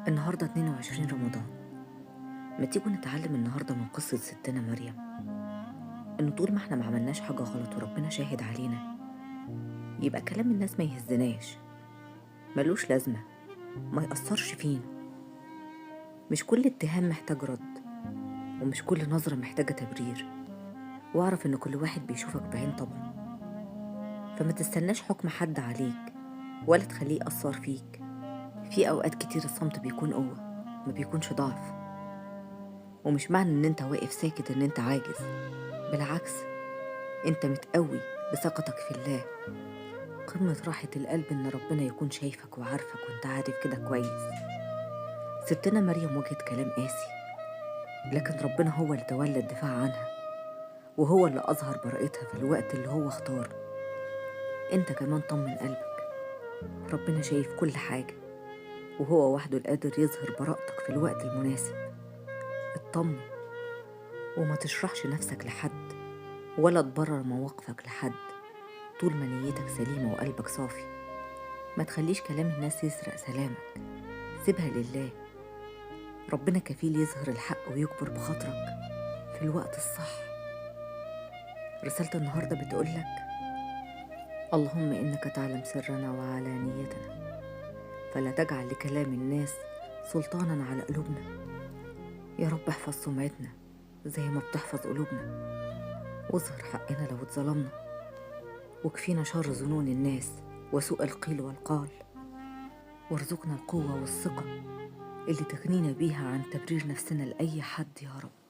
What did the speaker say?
النهاردة 22 رمضان. ما تيجوا نتعلم النهاردة من قصة ستنا مريم إن طول ما احنا ما عملناش حاجة غلط وربنا شاهد علينا، يبقى كلام الناس ما يهزناش، ملوش لازمة، ما يأثرش فينا. مش كل اتهام محتاج رد، ومش كل نظرة محتاجة تبرير. واعرف إن كل واحد بيشوفك بعين طبعه، فما تستناش حكم حد عليك ولا تخليه يأثر فيك. في أوقات كتير الصمت بيكون قوة، ما بيكونش ضعف. ومش معنى إن انت واقف ساكت إن انت عاجز، بالعكس، انت متقوي بثقتك في الله. قمة راحة القلب إن ربنا يكون شايفك وعارفك وانت عارف كده كويس. ستنا مريم وجهت كلام قاسي، لكن ربنا هو اللي تولى الدفاع عنها، وهو اللي أظهر براءتها في الوقت اللي هو اختاره. انت كمان طمن قلبك، ربنا شايف كل حاجة، وهو وحده القادر يظهر براءتك في الوقت المناسب. اطمن، وما تشرحش نفسك لحد ولا تبرر مواقفك لحد، طول ما نيتك سليمة وقلبك صافي. ما تخليش كلام الناس يسرق سلامك، سيبها لله. ربنا كفيل يظهر الحق ويكبر بخاطرك في الوقت الصح. رسالة النهاردة بتقولك: اللهم إنك تعلم سرنا وعلانيتنا، فلا تجعل لكلام الناس سلطانا على قلوبنا. يا رب احفظ سمعتنا زي ما بتحفظ قلوبنا، واظهر حقنا لو اتظلمنا، وكفينا شر ظنون الناس وسوء القيل والقال، وارزقنا القوة والثقة اللي تغنينا بيها عن تبرير نفسنا لأي حد يا رب.